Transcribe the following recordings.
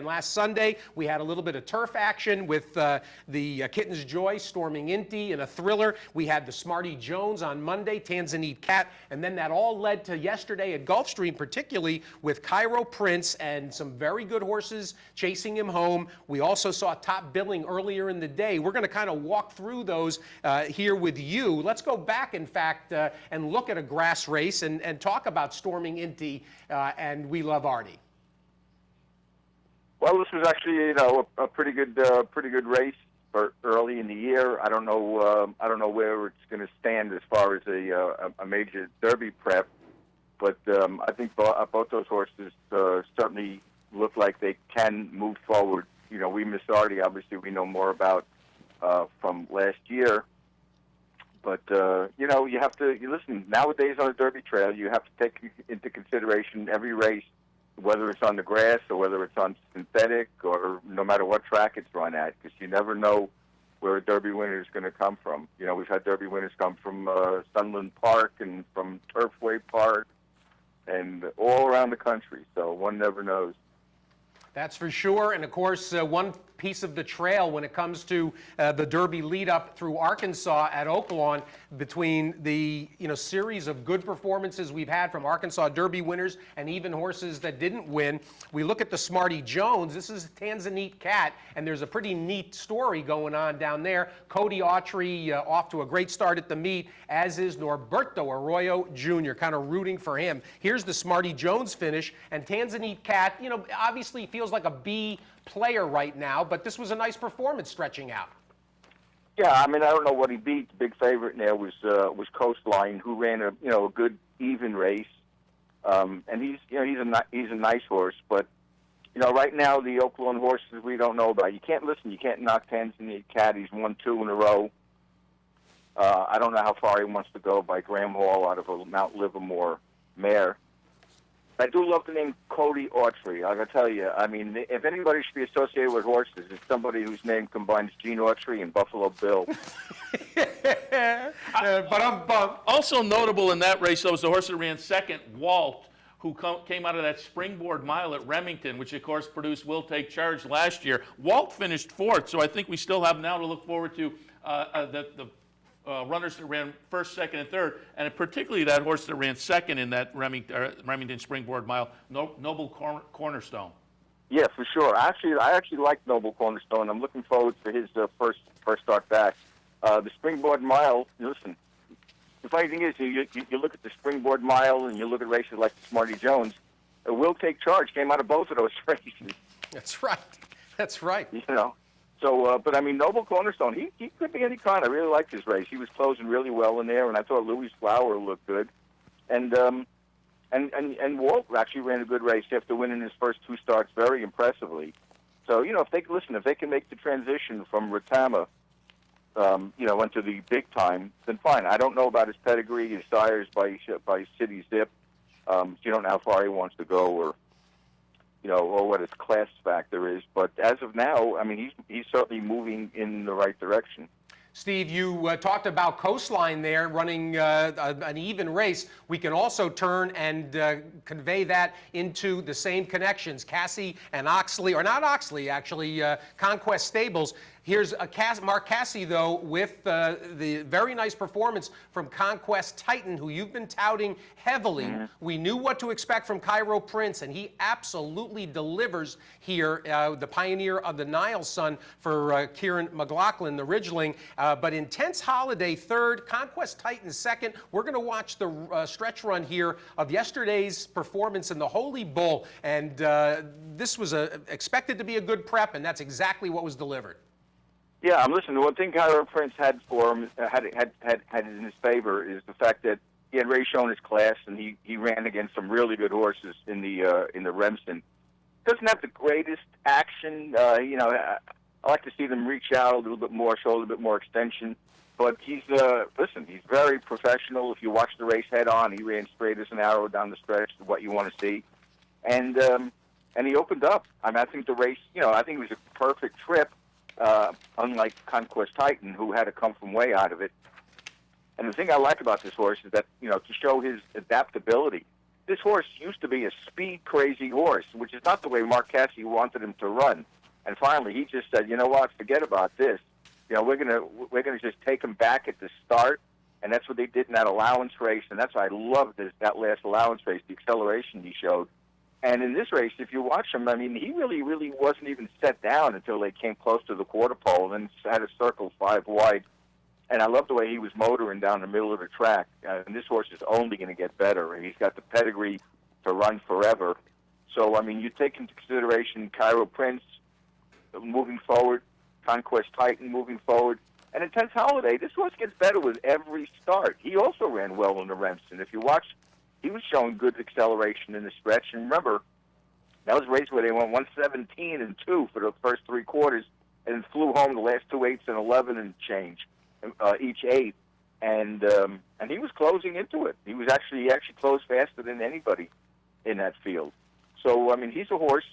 And last Sunday, we had a little bit of turf action with the Kitten's Joy storming Indy in a thriller. We had the Smarty Jones on Monday, Tanzanite Cat, and then that all led to yesterday at Gulfstream, particularly with Cairo Prince and some very good horses chasing him home. We also saw top billing earlier in the day. We're going to kind of walk through those here with you. Let's go back, in fact, and look at a grass race and talk about storming Indy and We Love Artie. Well, this was actually, a pretty good race for early in the year. I don't know where it's going to stand as far as a major Derby prep, but I think both those horses certainly look like they can move forward. We missed Artie, obviously we know more about from last year, but you have to listen. Nowadays on a Derby trail, you have to take into consideration every race, whether it's on the grass or whether it's on synthetic or no matter what track it's run at, because you never know where a Derby winner is going to come from. We've had Derby winners come from Sunland Park and from Turfway Park and all around the country, so one never knows. That's for sure, and of course, one piece of the trail when it comes to the Derby lead-up through Arkansas at Oaklawn, between the series of good performances we've had from Arkansas Derby winners and even horses that didn't win. We look at the Smarty Jones. This is Tanzanite Cat, and there's a pretty neat story going on down there. Cody Autry off to a great start at the meet, as is Norberto Arroyo Jr., kind of rooting for him. Here's the Smarty Jones finish, and Tanzanite Cat, obviously feels like a B player right now, but this was a nice performance stretching out. Yeah, I don't know what he beat. The big favorite in there was Coastline, who ran a good even race, and he's a nice horse. But right now the Oaklawn horses we don't know about. You can't knock Tanzania Cat. He's won 2 in a row. I don't know how far he wants to go by Graham Hall out of a Mount Livermore mare. I do love the name Cody Autry. I gotta tell you, if anybody should be associated with horses, it's somebody whose name combines Gene Autry and Buffalo Bill. But I'm bummed. Also notable in that race, though, was the horse that ran second, Walt, who came out of that springboard mile at Remington, which of course produced Will Take Charge last year. Walt finished 4th, so I think we still have now to look forward to the runners that ran 1st, 2nd, and 3rd, and particularly that horse that ran 2nd in that Remington Springboard Mile, Noble Cornerstone. Yeah, for sure. I actually like Noble Cornerstone. I'm looking forward to his first start back. The Springboard Mile. Listen, the funny thing is, you look at the Springboard Mile and you look at races like the Smarty Jones. Will Take Charge came out of both of those races. That's right. That's right. So, but Noble Cornerstone, he could be any kind. I really liked his race. He was closing really well in there, and I thought Louis Flower looked good. And Walt actually ran a good race after winning his first 2 starts very impressively. So, if they can make the transition from Retama, into the big time, then fine. I don't know about his pedigree, his sires by City Zip. So you don't know how far he wants to go, or what his class factor is. But as of now, he's certainly moving in the right direction. Steve, you talked about Coastline there running an even race. We can also turn and convey that into the same connections. Cassie and Oxley, or not Oxley, actually, Conquest Stables. Here's Mark Cassie, though, with the very nice performance from Conquest Titan, who you've been touting heavily. Mm-hmm. We knew what to expect from Cairo Prince, and he absolutely delivers here, the pioneer of the Nile Sun for Kieran McLaughlin, the Ridgeling. But Intense Holiday 3rd, Conquest Titan 2nd. We're going to watch the stretch run here of yesterday's performance in the Holy Bull, and this was expected to be a good prep, and that's exactly what was delivered. Yeah, I'm listening. The one thing Cairo Prince had for him, had in his favor, is the fact that he had really shown his class, and he ran against some really good horses in the Remsen. Doesn't have the greatest action. I like to see them reach out a little bit more, show a little bit more extension. But he's very professional. If you watch the race head on, he ran straight as an arrow down the stretch to what you want to see, and he opened up. I think the race. I think it was a perfect trip. Unlike Conquest Titan, who had to come from way out of it. And the thing I like about this horse is that, to show his adaptability, this horse used to be a speed-crazy horse, which is not the way Mark Cassidy wanted him to run. And finally, he just said, you know what, forget about this. You know, we're gonna just take him back at the start, and that's what they did in that allowance race, and that's why I loved that last allowance race, the acceleration he showed. And in this race, if you watch him, I mean, he really wasn't even set down until they came close to the quarter pole, and then had a circle 5 wide. And I love the way he was motoring down the middle of the track. And this horse is only going to get better. And he's got the pedigree to run forever. So, I mean, you take into consideration Cairo Prince moving forward, Conquest Titan moving forward. And Intense Holiday, this horse gets better with every start. He also ran well in the Remsen. If you watch, he was showing good acceleration in the stretch. And remember, that was a race where they went 117 and 2 for the first 3 quarters and flew home the last 2 8s and 11 and change. Each 8, and he was closing into it. He actually closed faster than anybody in that field. So I mean, he's a horse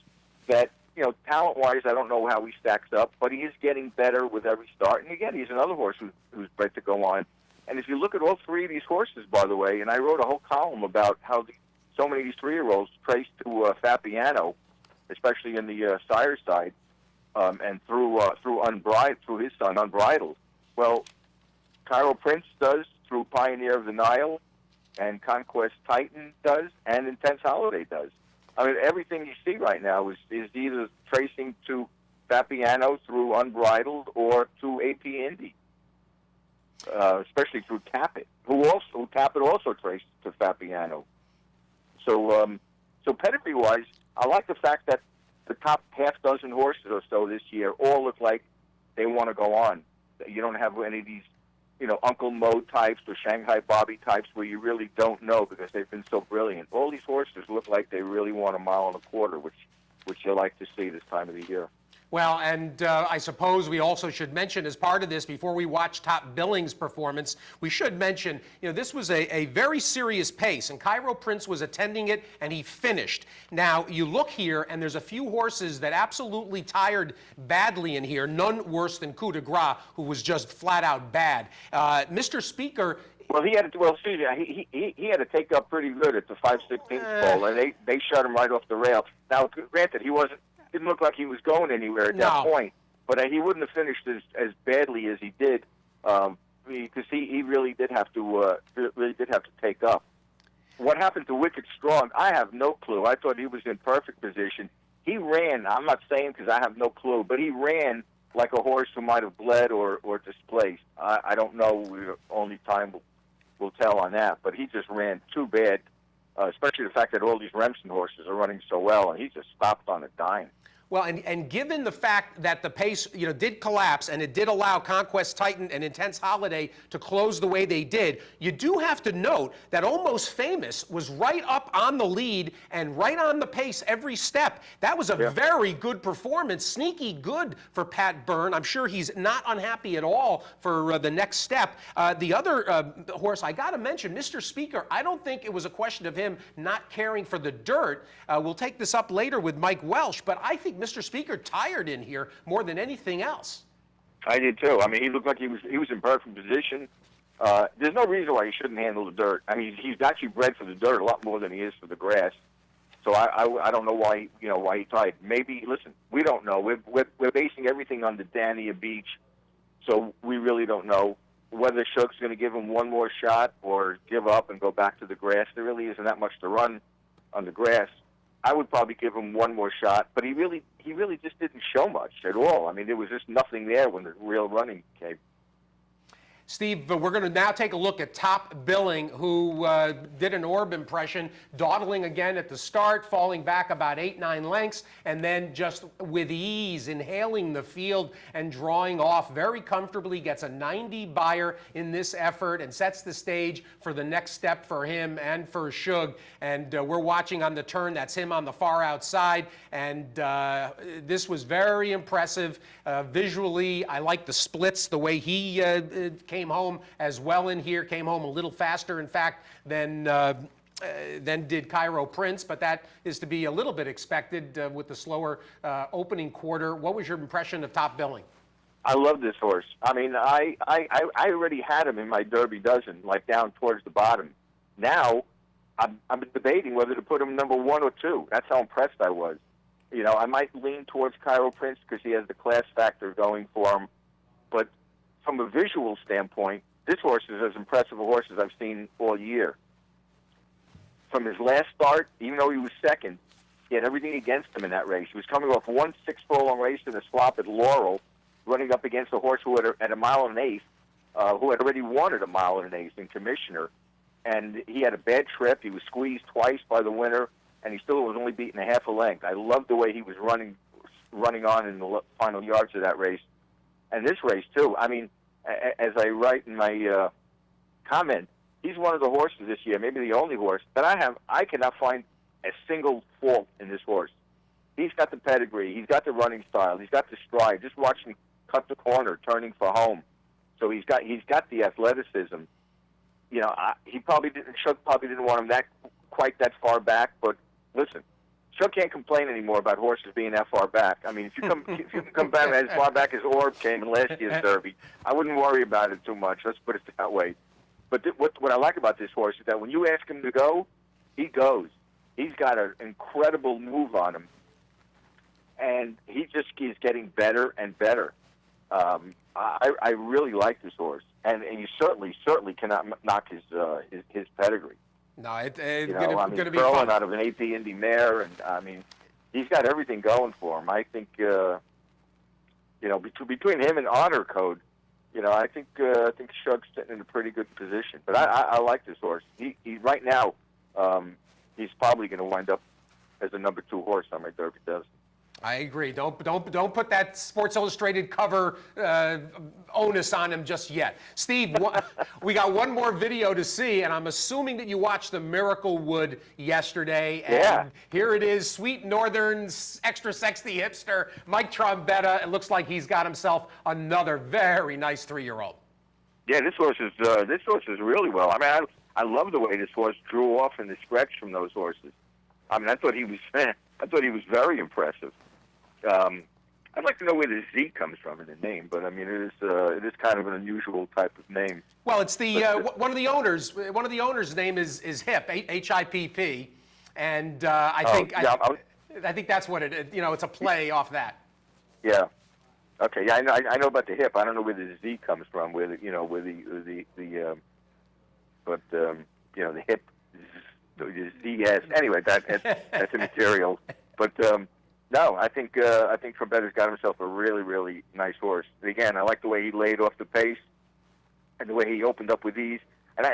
that, you know, talent-wise, I don't know how he stacks up, but he is getting better with every start. And again, he's another horse who's bred to go on. And if you look at all 3 of these horses, by the way, and I wrote a whole column about how so many of these 3-year-olds traced to Fabiano, especially in the sire side, and through his son Unbridled. Well, Cairo Prince does through Pioneer of the Nile, and Conquest Titan does, and Intense Holiday does. I mean, everything you see right now is either tracing to Fabiano through Unbridled or to AP Indy, especially through Tappet, who Tappet also traced to Fabiano. So pedigree-wise, I like the fact that the top half dozen horses or so this year all look like they want to go on. You don't have any of these, you know, Uncle Mo types or Shanghai Bobby types where you really don't know because they've been so brilliant. All these horses look like they really want a mile and a quarter, which you like to see this time of the year. Well, and I suppose we also should mention as part of this, before we watch Top Billing's performance, we should mention, you know, this was a very serious pace, and Cairo Prince was attending it, and he finished. Now, you look here, and there's a few horses that absolutely tired badly in here, none worse than Coup de Gras, who was just flat out bad. Mr. Speaker... Well, he had to take up pretty good at the 5/16 pole, and they shut him right off the rail. Now, granted, didn't look like he was going anywhere at that point, but he wouldn't have finished as badly as he did because he really did have to take up. What happened to Wicked Strong? I have no clue. I thought he was in perfect position. He ran. I'm not saying because I have no clue, but he ran like a horse who might have bled or displaced. I don't know. Only time will tell on that. But he just ran too bad, especially the fact that all these Remsen horses are running so well, and he just stopped on a dime. Well, and given the fact that the pace, you know, did collapse and it did allow Conquest Titan and Intense Holiday to close the way they did, you do have to note that Almost Famous was right up on the lead and right on the pace every step. That was a very good performance, sneaky good for Pat Byrne. I'm sure he's not unhappy at all for the next step. The other horse, I got to mention, Mr. Speaker, I don't think it was a question of him not caring for the dirt. We'll take this up later with Mike Welsh, but I think Mr. Speaker tired in here more than anything else. I did too. I mean, he looked like he was in perfect position. There's no reason why he shouldn't handle the dirt. I mean, he's actually bred for the dirt a lot more than he is for the grass. So I don't know why he tied. Maybe, listen, we don't know. We're basing everything on the Dania Beach, so we really don't know whether Shook's going to give him one more shot or give up and go back to the grass. There really isn't that much to run on the grass. I would probably give him one more shot, but he really just didn't show much at all. I mean, there was just nothing there when the real running came. Steve, we're going to now take a look at Top Billing, who did an orb impression, dawdling again at the start, falling back about 8-9 lengths, and then just with ease, inhaling the field and drawing off very comfortably, gets a 90 buyer in this effort and sets the stage for the next step for him and for Shug. And we're watching on the turn. That's him on the far outside. And this was very impressive. Visually, I like the splits, the way he came home as well in here, came home a little faster, in fact, than did Cairo Prince, but that is to be a little bit expected with the slower opening quarter. What was your impression of Top Billing? I love this horse. I mean, I already had him in my Derby dozen, like down towards the bottom. Now, I'm debating whether to put him number 1 or 2. That's how impressed I was. You know, I might lean towards Cairo Prince because he has the class factor going for him. But from a visual standpoint, this horse is as impressive a horse as I've seen all year. From his last start, even though he was second, he had everything against him in that race. He was coming off 1 6-furlong race in a slop at Laurel, running up against a horse who had at 1 1/8, who had already won at 1 1/8 in Commissioner. And he had a bad trip. He was squeezed twice by the winner, and he still was only beaten a half a length. I loved the way he was running on in the final yards of that race. And this race, too. I mean, as I write in my comment, he's one of the horses this year, maybe the only horse, that I cannot find a single fault in this horse. He's got the pedigree. He's got the running style. He's got the stride. Just watch him cut the corner, turning for home. So he's got the athleticism. You know, Chuck probably didn't want him quite that far back, but listen, Chuck can't complain anymore about horses being that far back. I mean, if you can come back as far back as Orb came in last year's Derby, I wouldn't worry about it too much. Let's put it that way. But what I like about this horse is that when you ask him to go, he goes. He's got an incredible move on him, and he just keeps getting better and better. I really like this horse, and you certainly cannot knock his pedigree. No, it's going to be fun. fun. Out of an AP Indy mare, and I mean, he's got everything going for him. I think, between him and Honor Code, I think Shug's sitting in a pretty good position. But I like this horse. He right now, he's probably going to wind up as a number 2 horse on my Derby dozen. I agree. Don't put that Sports Illustrated cover onus on him just yet. Steve, we got one more video to see, and I'm assuming that you watched the Miracle Wood yesterday. And yeah. Here it is, Sweet Northern's extra sexy hipster, Mike Trombetta. It looks like he's got himself another very nice 3-year-old. Yeah, this horse is really well. I mean, I love the way this horse drew off in the stretch from those horses. I mean, I thought he was very impressive. I'd like to know where the Z comes from in the name, but I mean, it is kind of an unusual type of name. Well, it's the one of the owners. One of the owners' name is HIP, HIPP, and I think that's what it is. It's a play off that. Yeah. Okay. Yeah, I know about the hip. I don't know where the Z comes from. Where the hip. The Z. Anyway, that's immaterial. But no, I think Trombetta's got himself a really, really nice horse. Again, I like the way he laid off the pace and the way he opened up with ease. And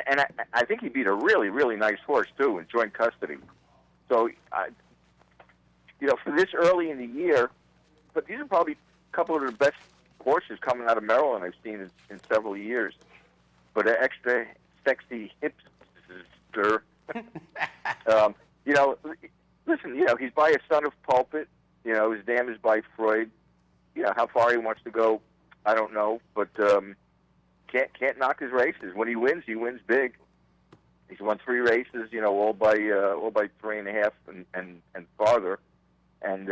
I think he beat a really, really nice horse too in joint custody. So, for this early in the year, but these are probably a couple of the best horses coming out of Maryland I've seen in several years. But an extra sexy hipster. Listen, he's by a son of Pulpit. His dam is by Freud. How far he wants to go, I don't know. But can't knock his races. When he wins big. He's won 3 races, all by 3.5 and farther. And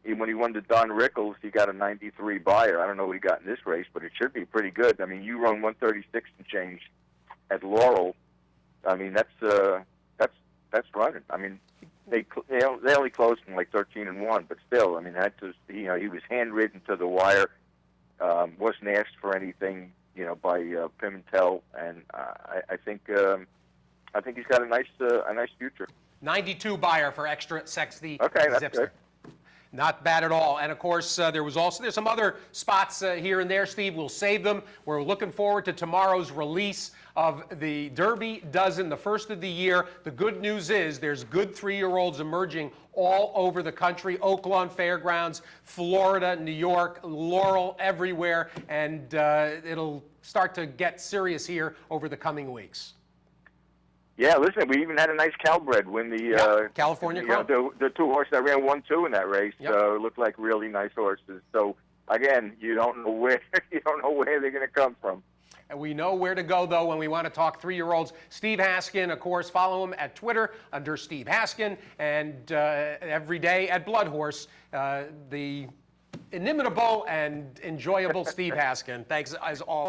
when he won to Don Rickles, he got a 93 buyer. I don't know what he got in this race, but it should be pretty good. I mean, you run 136 and change at Laurel. I mean, that's running. I mean, they only closed him like 13-1, but still, I mean, he was handwritten to the wire. Wasn't asked for anything, by Pimentel, and I think he's got a nice future. 92 buyer for extra sexy. Okay, that's Zipster. good. Not bad at all. And of course, there's some other spots here and there, Steve. We'll save them. We're looking forward to tomorrow's release of the Derby Dozen, the first of the year. The good news is there's good 3-year-olds emerging all over the country. Oaklawn Fairgrounds, Florida, New York, Laurel, everywhere. And it'll start to get serious here over the coming weeks. Yeah, listen, we even had a nice Calbred win the California Crown. The 2 horses that ran 1-2 in that race. Yep. Looked like really nice horses. So again, you don't know where they're going to come from. And we know where to go, though, when we want to talk 3-year-olds. Steve Haskin, of course, follow him at Twitter under Steve Haskin, and every day at Blood Horse, the inimitable and enjoyable Steve Haskin. Thanks as always.